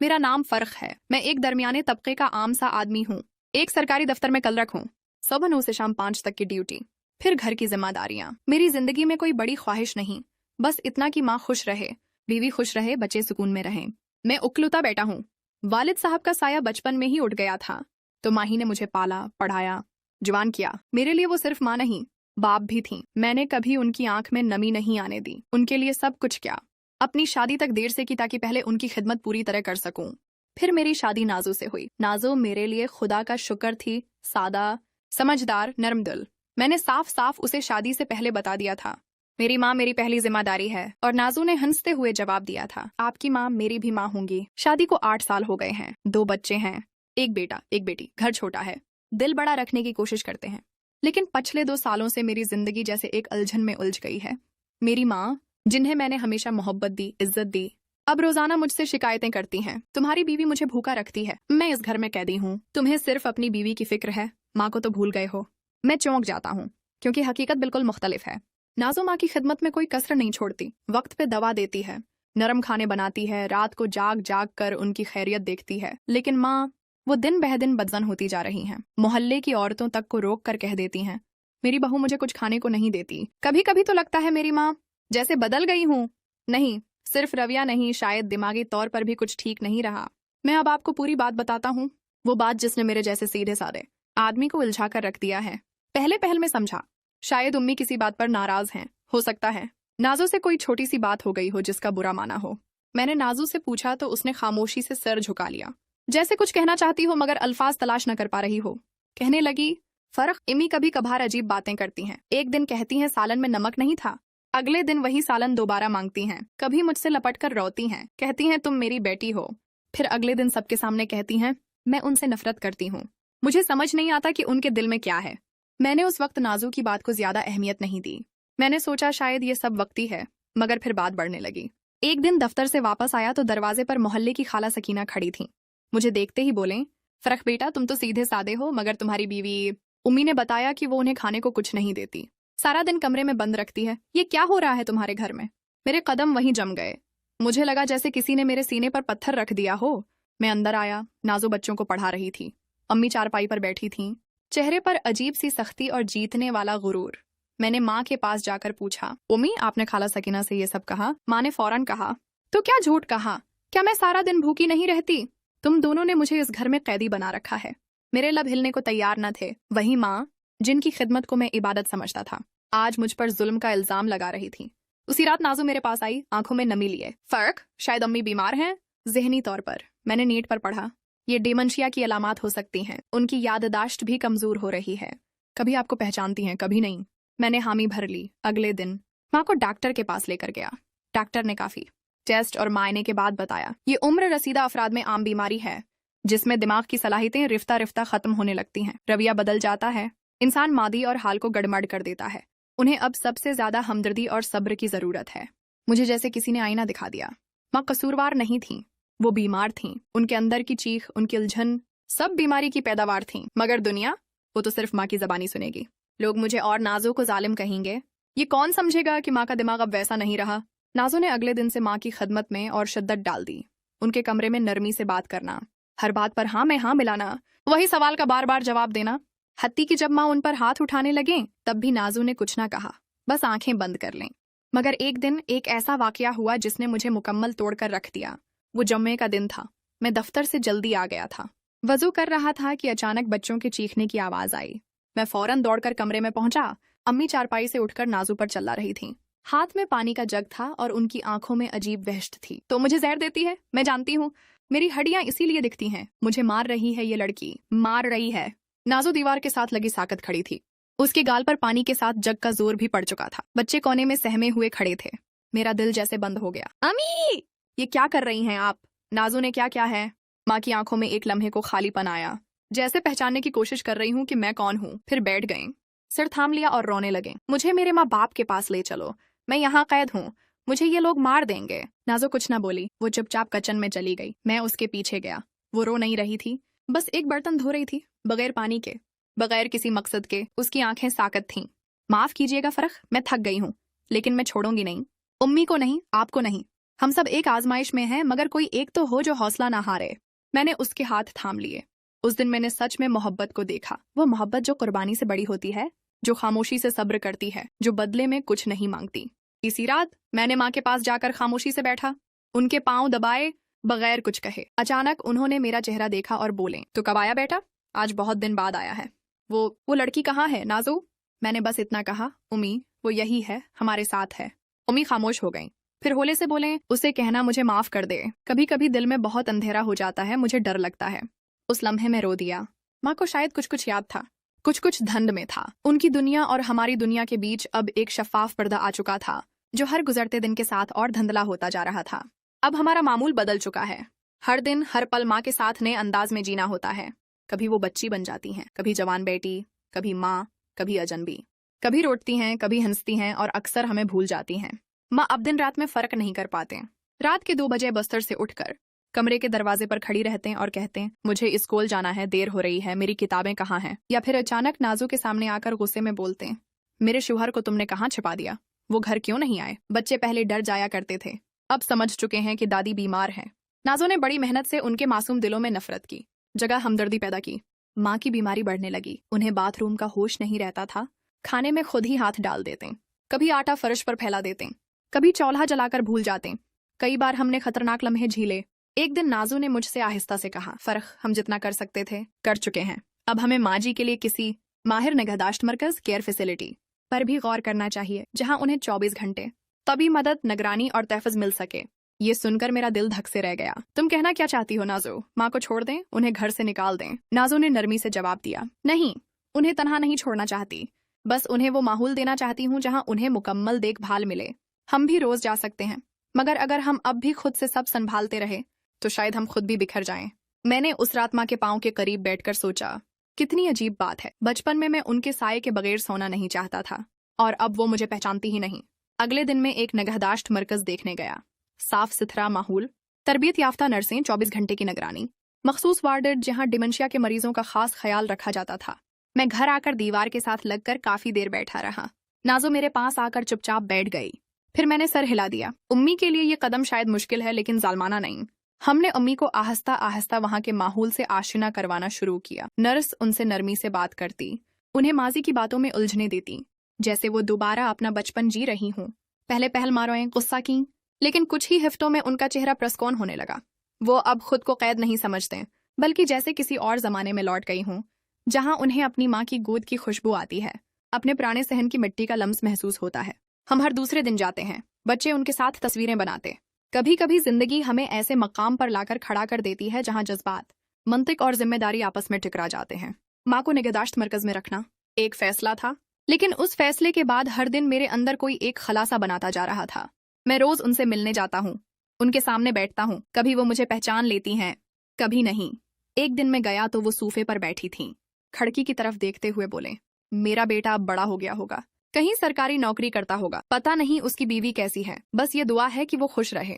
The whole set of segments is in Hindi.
मेरा नाम फर्क है। मैं एक दरमियाने तबके का आम सा आदमी हूँ। एक सरकारी दफ्तर में कल रखूँ, सुबह 9 से शाम 5 तक की ड्यूटी, फिर घर की जिम्मेदारियां। मेरी जिंदगी में कोई बड़ी ख्वाहिश नहीं, बस इतना कि माँ खुश रहे, बीवी खुश रहे, बच्चे सुकून में रहें। मैं उकलूता बेटा हूँ। वालिद साहब का साया बचपन में ही उठ गया था, तो माँ ही ने मुझे पाला, पढ़ाया, जवान किया। मेरे लिए वो सिर्फ माँ नहीं, बाप भी थी। मैंने कभी उनकी आंख में नमी नहीं आने दी। उनके लिए सब कुछ किया। अपनी शादी तक देर से की ताकि पहले उनकी खिदमत पूरी तरह कर सकूं। फिर मेरी शादी नाजो से हुई। नाजो मेरे लिए खुदा का शुक्र थी, सादा, समझदार, नरम दिल। मैंने साफ साफ उसे शादी से पहले बता दिया था, मेरी माँ मेरी पहली जिम्मेदारी है। और नाजो ने हंसते हुए जवाब दिया था, आपकी माँ मेरी भी माँ होंगी। शादी को 8 साल हो गए हैं, 2 बच्चे हैं, एक बेटा एक बेटी। घर छोटा है, दिल बड़ा रखने की कोशिश करते हैं, लेकिन पिछले 2 सालों से मेरी जिंदगी जैसे एक उलझन में उलझ गई है। मेरी माँ, जिन्हें मैंने हमेशा मोहब्बत दी, इज्जत दी, अब रोजाना मुझसे शिकायतें करती हैं। तुम्हारी बीवी मुझे भूखा रखती है, मैं इस घर में कैदी हूँ, तुम्हें सिर्फ अपनी बीवी की फिक्र है, माँ को तो भूल गए हो। मैं चौंक जाता हूँ, क्योंकि हकीकत बिल्कुल मुख्तलिफ है। नाजो माँ की खिदमत में कोई कसर नहीं छोड़ती, वक्त पे दवा देती है, नरम खाने बनाती है, रात को जाग जाग कर उनकी खैरियत देखती है। लेकिन माँ, वो दिन बह दिन बदजन होती जा रही हैं। मोहल्ले की औरतों तक को रोक कर कह देती हैं, मेरी बहू मुझे कुछ खाने को नहीं देती। कभी कभी तो लगता है मेरी माँ जैसे बदल गई हूँ। नहीं, सिर्फ रवैया नहीं, शायद दिमागी तौर पर भी कुछ ठीक नहीं रहा। मैं अब आपको पूरी बात बताता हूँ, वो बात जिसने मेरे जैसे सीधे साधे आदमी को उलझा कर रख दिया है। पहले पहल में समझा, शायद उम्मी किसी बात पर नाराज हैं, हो सकता है नाजो से कोई छोटी सी बात हो गई हो जिसका बुरा माना हो। मैंने नाजो से पूछा तो उसने खामोशी से सर झुका लिया, जैसे कुछ कहना चाहती हो मगर अल्फाज तलाश न कर पा रही हो। कहने लगी, फर्क, इमी कभी कभार अजीब बातें करती हैं। एक दिन कहती हैं सालन में नमक नहीं था, अगले दिन वही सालन दोबारा मांगती हैं। कभी मुझसे लपट कर रोती हैं, कहती हैं तुम मेरी बेटी हो, फिर अगले दिन सबके सामने कहती हैं मैं उनसे नफरत करती हूँ। मुझे समझ नहीं आता कि उनके दिल में क्या है। मैंने उस वक्त नाजो की बात को ज्यादा अहमियत नहीं दी। मैंने सोचा शायद ये सब वक्ती है, मगर फिर बात बढ़ने लगी। एक दिन दफ्तर से वापस आया तो दरवाजे पर मोहल्ले की खाला सकीना खड़ी थी। मुझे देखते ही बोले, फरख बेटा, तुम तो सीधे सादे हो, मगर तुम्हारी बीवी उम्मी ने बताया कि वो उन्हें खाने को कुछ नहीं देती, सारा दिन कमरे में बंद रखती है। ये क्या हो रहा है तुम्हारे घर में? मेरे कदम वहीं जम गए। मुझे लगा जैसे किसी ने मेरे सीने पर पत्थर रख दिया हो। मैं अंदर आया। नाजो बच्चों को पढ़ा रही थी, अम्मी चारपाई पर बैठी थीं, चेहरे पर अजीब सी सख्ती और जीतने वाला गुरूर। मैंने माँ के पास जाकर पूछा, उम्मी, आपने खाला सकीना से ये सब कहा? माँ ने फौरन कहा, तो क्या झूठ कहा? क्या मैं सारा दिन भूखी नहीं रहती? तुम दोनों ने मुझे इस घर में कैदी बना रखा है। मेरे लब हिलने को तैयार न थे। वही माँ, जिनकी खिदमत को मैं इबादत समझता था, आज मुझ पर जुल्म का इल्जाम लगा रही थी। उसी रात नाजो मेरे पास आई, आंखों में नमी लिए। फर्क, शायद अम्मी बीमार हैं जहनी तौर पर। मैंने नीट पर पढ़ा, ये डिमेंशिया की अलामात हो सकती हैं। उनकी याददाश्त भी कमजोर हो रही है, कभी आपको पहचानती हैं, कभी नहीं। मैंने हामी भर ली। अगले दिन माँ को डॉक्टर के पास लेकर गया। डॉक्टर ने काफी टेस्ट और मायने के बाद बताया, ये उम्र रसीदा अफराद में आम बीमारी है, जिसमें दिमाग की सलाहियतें रिफ्ता रिफ्ता खत्म होने लगती हैं, रवैया बदल जाता है, इंसान मादी और हाल को गड़मड़ कर देता है। उन्हें अब सबसे ज्यादा हमदर्दी और सब्र की जरूरत है। मुझे जैसे किसी ने आईना दिखा दिया। माँ कसूरवार नहीं थी, वो बीमार थीं। उनके अंदर की चीख, उनकी उलझन, सब बीमारी की पैदावार थी। मगर दुनिया, वो तो सिर्फ माँ की जबानी सुनेगी। लोग मुझे और नाजो को जालिम कहेंगे। ये कौन समझेगा कि माँ का दिमाग अब वैसा नहीं रहा। नाजो ने अगले दिन से माँ की खदमत में और शिद्दत डाल दी। उनके कमरे में नरमी से बात करना, हर बात पर हाँ में हाँ मिलाना, वही सवाल का बार बार जवाब देना। हत्ती की जब माँ उन पर हाथ उठाने लगे तब भी नाजो ने कुछ ना कहा, बस आंखें बंद कर लें। मगर एक दिन एक ऐसा वाकया हुआ जिसने मुझे मुकम्मल तोड़कर रख दिया। वो जुम्मे का दिन था। मैं दफ्तर से जल्दी आ गया था, वजू कर रहा था कि अचानक बच्चों के चीखने की आवाज आई। मैं फौरन दौड़कर कमरे में पहुंचा। अम्मी चारपाई से उठकर नाजो पर चिल्ला रही थीं। हाथ में पानी का जग था और उनकी आंखों में अजीब वहशत थी। तो मुझे जहर देती है, मैं जानती हूँ, मेरी हड्डियां इसीलिए दिखती हैं। मुझे मार रही है ये लड़की, मार रही है। नाजो दीवार के साथ लगी साकत खड़ी थी। उसके गाल पर पानी के साथ जग का जोर भी पड़ चुका था। बच्चे कोने में सहमे हुए खड़े थे। मेरा दिल जैसे बंद हो गया। अम्मी, ये क्या कर रही हैं आप? नाजो ने क्या क्या है? माँ की आंखों में एक लम्हे को खालीपन आया, जैसे पहचानने की कोशिश कर रही हूँ कि मैं कौन हूँ। फिर बैठ गए, सिर थाम लिया और रोने लगे। मुझे मेरे माँ बाप के पास ले चलो, मैं यहाँ कैद हूँ, मुझे ये लोग मार देंगे। नाजो कुछ ना बोली, वो चुपचाप किचन में चली गई। मैं उसके पीछे गया। वो रो नहीं रही थी, बस एक बर्तन धो रही थी, बगैर पानी के, बगैर किसी मकसद के। उसकी आंखें साकत थीं। माफ कीजिएगा फरख, मैं थक गई हूँ, लेकिन मैं छोड़ूंगी नहीं। उम्मी को नहीं, आपको नहीं, हम सब एक आजमाइश में हैं, मगर कोई एक तो हो जो हौसला ना हारे। मैंने उसके हाथ थाम लिए। उस दिन मैंने सच में मोहब्बत को देखा, वो मोहब्बत जो कुर्बानी से बड़ी होती है, जो खामोशी से सब्र करती है, जो बदले में कुछ नहीं मांगती। इसी रात मैंने माँ के पास जाकर खामोशी से बैठा, उनके पांव दबाए बगैर कुछ कहे। अचानक उन्होंने मेरा चेहरा देखा और बोले, तो कब आया बेटा? आज बहुत दिन बाद आया है। वो लड़की कहाँ है नाजू? मैंने बस इतना कहा, उम्मी वो यही है, हमारे साथ है। उम्मी खामोश हो गई, फिर होले से बोले, उसे कहना मुझे माफ कर दे। कभी कभी दिल में बहुत अंधेरा हो जाता है, मुझे डर लगता है। उस लम्हे में रो दिया। माँ को शायद कुछ कुछ याद था, कुछ कुछ धंध में था। उनकी दुनिया और हमारी दुनिया के बीच अब एक शफाफ पर्दा आ चुका था, जो हर गुजरते दिन के साथ और धुंधला होता जा रहा था। अब हमारा मामूल बदल चुका है। हर दिन हर पल माँ के साथ नए अंदाज में जीना होता है। कभी वो बच्ची बन जाती हैं, कभी जवान बेटी, कभी माँ, कभी अजनबी। कभी रोटती हैं, कभी हंसती हैं और अक्सर हमें भूल जाती हैं। माँ अब दिन रात में फर्क नहीं कर पाते। रात के 2 बजे बस्तर से उठकर कमरे के दरवाजे पर खड़ी रहते हैं और कहते हैं, मुझे स्कूल जाना है, देर हो रही है, मेरी किताबें कहाँ हैं? या फिर अचानक नाजू के सामने आकर गुस्से में बोलते हैं, मेरे शौहर को तुमने कहाँ छिपा दिया? वो घर क्यों नहीं आए? बच्चे पहले डर जाया करते थे, अब समझ चुके हैं कि दादी बीमार है। नाजो ने बड़ी मेहनत से उनके मासूम दिलों में नफरत की जगह हमदर्दी पैदा की। माँ की बीमारी बढ़ने लगी, उन्हें बाथरूम का होश नहीं रहता था। खाने में खुद ही हाथ डाल देते, कभी आटा फर्श पर फैला देते, कभी चौल्हा जलाकर भूल जाते। कई बार हमने खतरनाक लम्हे झीले। एक दिन नाजू ने मुझसे आहिस्ता से कहा, फर्क हम जितना कर सकते थे कर चुके हैं। अब हमें माँ जी के लिए किसी माहिर निगहदाश्त मरकज, केयर फैसिलिटी पर भी गौर करना चाहिए, जहां उन्हें 24 घंटे तभी मदद, निगरानी और तहफ़्फ़ुज़ मिल सके। ये सुनकर मेरा दिल धक से रह गया। तुम कहना क्या चाहती हो नाजो? माँ को छोड़ दें, उन्हें घर से निकाल दें? नाजो ने नरमी से जवाब दिया, नहीं, उन्हें तनहा नहीं छोड़ना चाहती, बस उन्हें वो माहौल देना चाहती हूँ जहाँ उन्हें मुकम्मल देखभाल मिले। हम भी रोज जा सकते हैं, मगर अगर हम अब भी खुद से सब संभालते रहे तो शायद हम खुद भी बिखर जाएं। मैंने उस रात माँ के पाँव के करीब बैठकर सोचा, कितनी अजीब बात है। बचपन में मैं उनके साये के बगैर सोना नहीं चाहता था, और अब वो मुझे पहचानती ही नहीं। अगले दिन मैं एक निगहदाश्त मरकज देखने गया। साफ सुथरा माहौल, तरबियत याफ्ता नर्सें, 24 घंटे की निगरानी, मखसूस वार्ड जहाँ डिमेंशिया के मरीजों का खास ख्याल रखा जाता था। मैं घर आकर दीवार के साथ लगकर काफी देर बैठा रहा। नाजो मेरे पास आकर चुपचाप बैठ गई। फिर मैंने सर हिला दिया। उम्मी के लिए ये कदम शायद मुश्किल है, लेकिन जालमाना नहीं। हमने उम्मी को आहिस्ता आहिस्ता वहाँ के माहौल से आशिना करवाना शुरू किया। नर्स उनसे नरमी से बात करती, उन्हें माजी की बातों में उलझने देती, जैसे वो दोबारा अपना बचपन जी रही हूँ। पहले पहल मारोएं गुस्सा की, लेकिन कुछ ही हफ्तों में उनका चेहरा प्रस्कौन होने लगा। वो अब खुद को कैद नहीं समझते, बल्कि जैसे किसी और जमाने में लौट गई हूँ, जहाँ उन्हें अपनी माँ की गोद की खुशबू आती है, अपने पुराने सहन की मिट्टी का लम्स महसूस होता है। हम हर दूसरे दिन जाते हैं, बच्चे उनके साथ तस्वीरें बनाते। कभी कभी जिंदगी हमें ऐसे मकाम पर लाकर खड़ा कर देती है जहाँ जज्बात, मंतिक और जिम्मेदारी आपस में टकरा जाते हैं। माँ को निगहदाश्त मरकज में रखना एक फैसला था, लेकिन उस फैसले के बाद हर दिन मेरे अंदर कोई एक खलासा बनाता जा रहा था। मैं रोज उनसे मिलने जाता हूँ, उनके सामने बैठता हूँ। कभी वो मुझे पहचान लेती हैं, कभी नहीं। एक दिन मैं गया तो वो सोफे पर बैठी थीं, खिड़की की तरफ देखते हुए बोले, मेरा बेटा अब बड़ा हो गया होगा, कहीं सरकारी नौकरी करता होगा, पता नहीं उसकी बीवी कैसी है, बस ये दुआ है कि वो खुश रहे।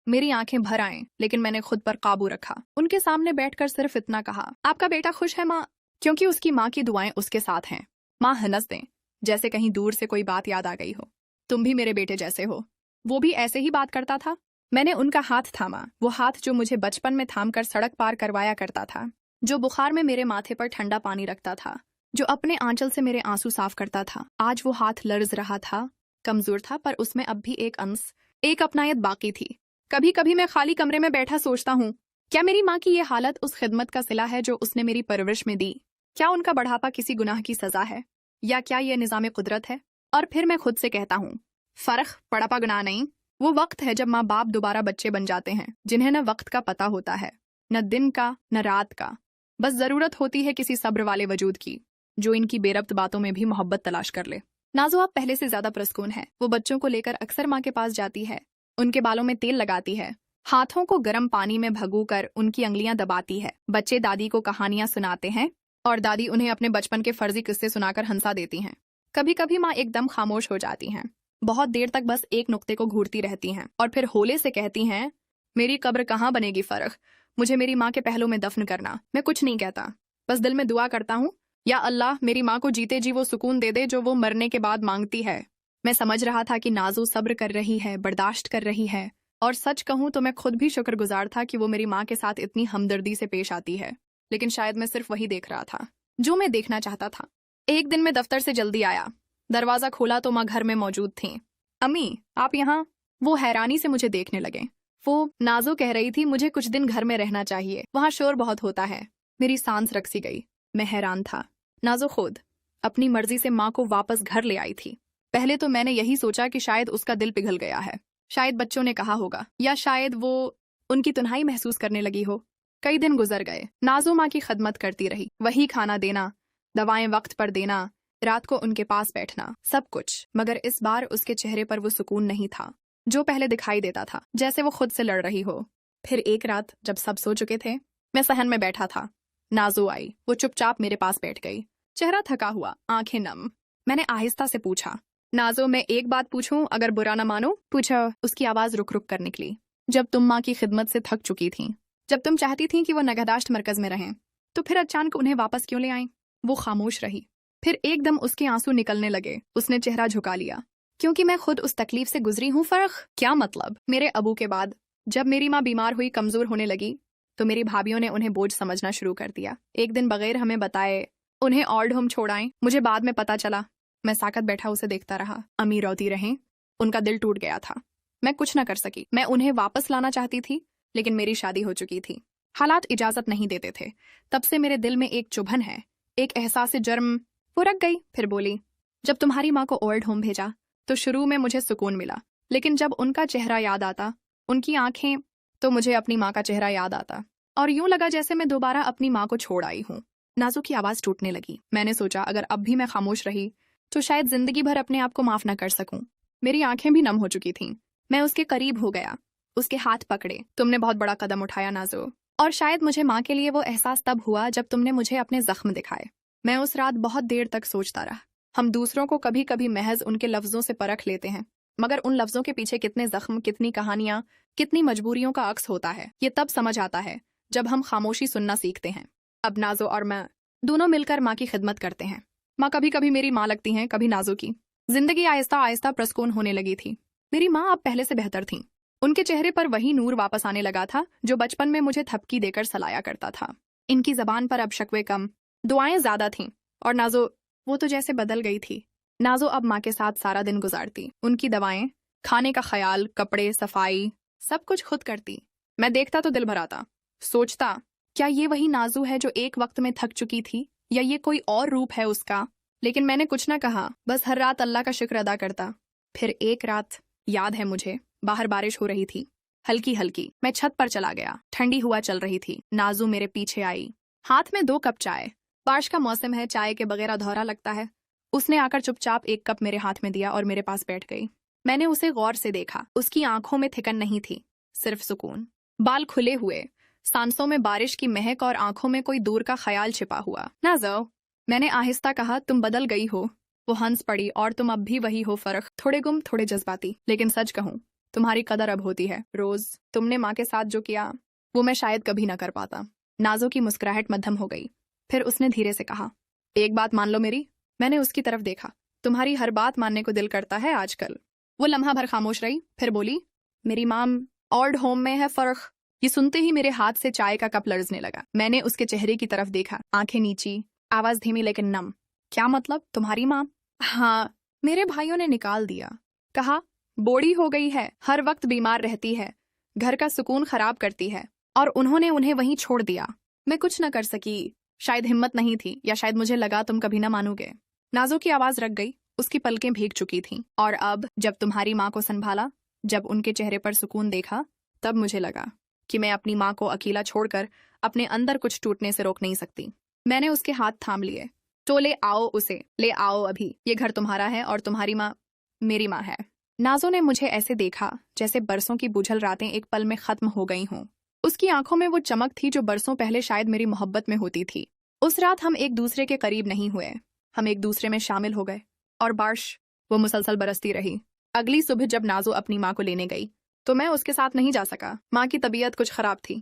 मेरी आंखें भर आएं, लेकिन मैंने खुद पर काबू रखा। उनके सामने बैठकर सिर्फ इतना कहा, आपका बेटा खुश है माँ? क्योंकि उसकी माँ की दुआएं उसके साथ हैं। माँ हंस दें, जैसे कहीं दूर से कोई बात याद आ गई हो। तुम भी मेरे बेटे जैसे हो। वो भी ऐसे ही बात करता था। मैंने उनका हाथ थामा, वो हाथ जो मुझे बचपन में थाम कर सड़क पार करवाया करता था, जो बुखार में मेरे माथे पर ठंडा पानी रखता था, जो अपने आंचल से मेरे आंसू साफ करता था। आज वो हाथ लर्ज रहा था, कमजोर था, पर उसमें अब भी एक अंश, एक अपनायत बाकी थी। कभी कभी मैं खाली कमरे में बैठा सोचता हूँ, क्या मेरी माँ की ये हालत उस खिदमत का सिला है जो उसने मेरी परवरिश में दी? क्या उनका बढ़ापा किसी गुनाह की सजा है, या क्या यह निजाम कुदरत है? और फिर मैं खुद से कहता हूँ, फर्क बड़ापा गुनाह नहीं, वो वक्त है जब माँ बाप दोबारा बच्चे बन जाते हैं, जिन्हें न वक्त का पता होता है, न दिन का, न रात का। बस जरूरत होती है किसी सब्र वाले वजूद की, जो इनकी बेरब्त बातों में भी मोहब्बत तलाश कर ले। नाजो अब पहले से ज्यादा प्रसकून है। वो बच्चों को लेकर अक्सर माँ के पास जाती है, उनके बालों में तेल लगाती है, हाथों को गर्म पानी में भगूकर उनकी अंगलियां दबाती है। बच्चे दादी को कहानियां सुनाते हैं और दादी उन्हें अपने बचपन के फर्जी किस्से सुनाकर हंसा देती हैं। कभी कभी माँ एकदम खामोश हो जाती हैं, बहुत देर तक बस एक नुक्ते को घूरती रहती हैं, और फिर होले से कहती हैं, मेरी कब्र कहाँ बनेगी फर्क, मुझे मेरी माँ के पहलू में दफन करना। मैं कुछ नहीं कहता, बस दिल में दुआ करता हूँ, या अल्लाह मेरी माँ को जीते जी वो सुकून दे दे जो वो मरने के बाद मांगती है। मैं समझ रहा था कि नाजो सब्र कर रही है, बर्दाश्त कर रही है, और सच कहूं तो मैं खुद भी शुक्रगुजार था कि वो मेरी माँ के साथ इतनी हमदर्दी से पेश आती है। लेकिन शायद मैं सिर्फ वही देख रहा था जो मैं देखना चाहता था। एक दिन मैं दफ्तर से जल्दी आया, दरवाजा खोला तो माँ घर में मौजूद थी। अम्मी, आप यहाँ? वो हैरानी से मुझे देखने लगे। वो नाजो कह रही थी मुझे कुछ दिन घर में रहना चाहिए, वहाँ शोर बहुत होता है। मेरी सांस रक सी गई। मैं हैरान था। नाजो खुद अपनी मर्जी से माँ को वापस घर ले आई थी। पहले तो मैंने यही सोचा कि शायद उसका दिल पिघल गया है, शायद बच्चों ने कहा होगा, या शायद वो उनकी तन्हाई महसूस करने लगी हो। कई दिन गुजर गए। नाजो माँ की खदमत करती रही, वही खाना देना, दवाएं वक्त पर देना, रात को उनके पास बैठना, सब कुछ। मगर इस बार उसके चेहरे पर वो सुकून नहीं था जो पहले दिखाई देता था, जैसे वो खुद से लड़ रही हो। फिर एक रात जब सब सो चुके थे, मैं सहन में बैठा था। नाजो आई। वो चुपचाप मेरे पास बैठ गई, चेहरा थका हुआ, आंखें नम। मैंने आहिस्ता से पूछा, नाजो मैं एक बात पूछूं, अगर बुरा न मानो? पूछा। उसकी आवाज रुक रुक कर निकली। जब तुम माँ की खिदमत से थक चुकी थी, जब तुम चाहती थी कि वो नगहदाश्त मरकज में रहें, तो फिर अचानक उन्हें वापस क्यों ले आई? वो खामोश रही। फिर एकदम उसके आंसू निकलने लगे। उसने चेहरा झुका लिया। क्योंकि मैं खुद उस तकलीफ से गुजरी हूँ। फर्क क्या मतलब? मेरे अबू के बाद जब मेरी माँ बीमार हुई, कमजोर होने लगी, तो मेरी भाभीियों ने उन्हें बोझ समझना शुरू कर दिया। एक दिन बगैर हमें बताए उन्हें ओल्ड होम छोड़ाएं। मुझे बाद में पता चला। मैं साकत बैठा उसे देखता रहा। अम्मी रोती रहें। उनका दिल टूट गया था। मैं कुछ न कर सकी। मैं उन्हें वापस लाना चाहती थी, लेकिन मेरी शादी हो चुकी थी। हालात इजाजत नहीं देते थे। तब से मेरे दिल में एक चुभन है, एक एहसास जर्म। वो रख गई। फिर बोली, जब तुम्हारी माँ को ओल्ड होम भेजा तो शुरू में मुझे सुकून मिला, लेकिन जब उनका चेहरा याद आता, उनकी आंखें, तो मुझे अपनी माँ का चेहरा याद आता, और यूं लगा जैसे मैं दोबारा अपनी माँ को छोड़ आई हूँ। नाजो की आवाज टूटने लगी। मैंने सोचा अगर अब भी मैं खामोश रही तो शायद जिंदगी भर अपने आप को माफ न कर सकूं। मेरी आंखें भी नम हो चुकी थीं। मैं उसके करीब हो गया, उसके हाथ पकड़े। तुमने बहुत बड़ा कदम उठाया नाजो, और शायद मुझे माँ के लिए वो एहसास तब हुआ जब तुमने मुझे अपने जख्म दिखाए। मैं उस रात बहुत देर तक सोचता रहा। हम दूसरों को कभी कभी महज उनके लफ्जों से परख लेते हैं, मगर उन लफ्जों के पीछे कितने जख्म, कितनी कहानियां, कितनी मजबूरियों का अक्स होता है, ये तब समझ आता है जब हम खामोशी सुनना सीखते हैं। अब नाजो और मैं दोनों मिलकर माँ की खिदमत करते हैं। माँ कभी कभी मेरी माँ लगती हैं, कभी नाजो की। जिंदगी आहिस्ता आहिस्ता प्रस्कून होने लगी थी। मेरी माँ अब पहले से बेहतर थी। उनके चेहरे पर वही नूर वापस आने लगा था जो बचपन में मुझे थपकी देकर सलाया करता था। इनकी जबान पर अब शक्वे कम, दुआएं ज्यादा थीं। और नाजो, वो तो जैसे बदल गई थी। नाजो अब माँ के साथ सारा दिन गुजारती। उनकी दवाएं, खाने का ख्याल, कपड़े, सफाई, सब कुछ खुद करती। मैं देखता तो दिल भर आता। सोचता, क्या ये वही नाजो है जो एक वक्त में थक चुकी थी, या ये कोई और रूप है उसका? लेकिन मैंने कुछ न कहा, बस हर रात अल्लाह का शुक्र अदा करता। फिर एक रात याद है मुझे, बाहर बारिश हो रही थी, हल्की हल्की। मैं छत पर चला गया। ठंडी हुआ चल रही थी। नाजो मेरे पीछे आई, हाथ में 2 कप चाय। बारिश का मौसम है, चाय के बगैर अधूरा लगता है। उसने आकर चुपचाप 1 कप मेरे हाथ में दिया और मेरे पास बैठ गई। मैंने उसे गौर से देखा। उसकी आंखों में थिकन नहीं थी, सिर्फ सुकून। बाल खुले हुए, सांसों में बारिश की महक और आंखों में कोई दूर का ख्याल छिपा हुआ। नाजो, मैंने आहिस्ता कहा, तुम बदल गई हो। वो हंस पड़ी, और तुम अब भी वही हो, फर्क थोड़े गुम, थोड़े जज्बाती। लेकिन सच कहूं, तुम्हारी कदर अब होती है। रोज तुमने माँ के साथ जो किया, वो मैं शायद कभी न कर पाता। नाजो की मुस्कुराहट मध्यम हो गई। फिर उसने धीरे से कहा, एक बात मान लो मेरी। मैंने उसकी तरफ देखा। तुम्हारी हर बात मानने को दिल करता है आजकल। वो लम्हा भर खामोश रही, फिर बोली, मेरी माम ओल्ड होम में है, फर्क। ये सुनते ही मेरे हाथ से चाय का कप लर्जने लगा। मैंने उसके चेहरे की तरफ देखा, आंखें नीची, आवाज धीमी लेकिन नम। क्या मतलब, तुम्हारी माँ? हाँ, मेरे भाइयों ने निकाल दिया। कहा, बूढ़ी हो गई है, हर वक्त बीमार रहती है, घर का सुकून खराब करती है, और उन्होंने उन्हें वहीं छोड़ दिया। मैं कुछ न कर सकी। शायद हिम्मत नहीं थी, या शायद मुझे लगा तुम कभी न मानोगे। नाजो की आवाज रख गई। उसकी पलकें भीग चुकी थीं। और अब जब तुम्हारी माँ को संभाला, जब उनके चेहरे पर सुकून देखा, तब मुझे लगा कि मैं अपनी माँ को अकेला छोड़कर अपने अंदर कुछ टूटने से रोक नहीं सकती। मैंने उसके हाथ थाम लिए। तो ले आओ उसे, ले आओ अभी। ये घर तुम्हारा है और तुम्हारी माँ मेरी माँ है। नाजो ने मुझे ऐसे देखा जैसे बरसों की बुझल रातें एक पल में खत्म हो गई हों। उसकी आंखों में वो चमक थी जो बरसों पहले शायद मेरी मोहब्बत में होती थी। उस रात हम एक दूसरे के करीब नहीं हुए, हम एक दूसरे में शामिल हो गए। और बारिश वो मुसलसल बरसती रही। अगली सुबह जब नाजो अपनी माँ को लेने गई, तो मैं उसके साथ नहीं जा सका। माँ की तबीयत कुछ खराब थी,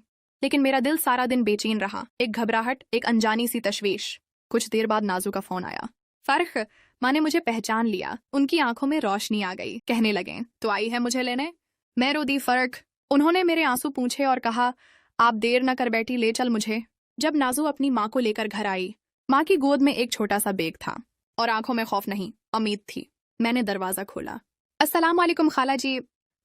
लेकिन मेरा दिल सारा दिन बेचैन रहा। एक घबराहट, एक अनजानी सी तशवीश। कुछ देर बाद नाजो का फोन आया। फर्क, माँ ने मुझे पहचान लिया। उनकी आंखों में रोशनी आ गई। कहने लगे, तो आई है मुझे लेने? मैं रो दी। फर्क। उन्होंने मेरे आंसू पूंछे और कहा, आप देर न कर बैठी, ले चल मुझे। जब नाजू अपनी माँ को लेकर घर आई, माँ की गोद में एक छोटा सा बेग था और आंखों में खौफ नहीं, उम्मीद थी। मैंने दरवाजा खोला। अस्सलाम वालेकुम खाला जी।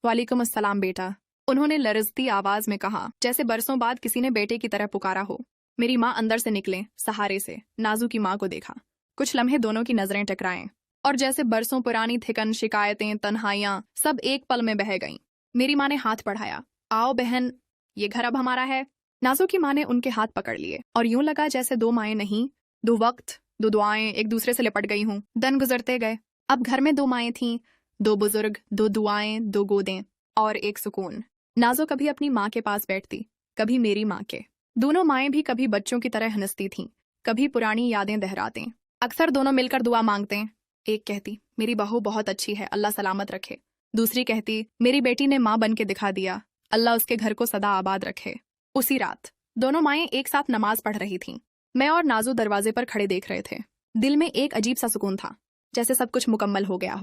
वालेकुम अस्सलाम बेटा, उन्होंने लरजती आवाज में कहा, जैसे बरसों बाद किसी ने बेटे की तरह पुकारा हो। मेरी माँ अंदर से निकले सहारे से। नाजू की माँ को देखा। कुछ लम्हे दोनों की नजरें टकराएं और जैसे बरसों पुरानी थिकन, शिकायतें, तन्हाइयां सब एक पल में बह गईं। मेरी माँ ने हाथ बढ़ाया। आओ बहन, ये घर अब हमारा है। नाजू की माँ ने उनके हाथ पकड़ लिए और यूं लगा जैसे दो माएं नहीं, दो वक्त, दो दुआएं एक दूसरे से लिपट गई हूं। दिन गुजरते गए। अब घर में दो माएं थीं, दो बुजुर्ग, दो दुआएं, दो गोदें और एक सुकून। नाजो कभी अपनी माँ के पास बैठती, कभी मेरी माँ के। दोनों माएं भी कभी बच्चों की तरह हंसती थीं, कभी पुरानी यादें दोहराते। अक्सर दोनों मिलकर दुआ मांगते। एक कहती, मेरी बहू बहुत अच्छी है, अल्लाह सलामत रखे। दूसरी कहती, मेरी बेटी ने माँ बन के दिखा दिया, अल्लाह उसके घर को सदा आबाद रखे। उसी रात दोनों माएं एक साथ नमाज पढ़ रही थीं। मैं और नाजू दरवाजे पर खड़े देख रहे थे। दिल में एक अजीब सा सुकून था, जैसे सब कुछ मुकम्मल हो गया हो।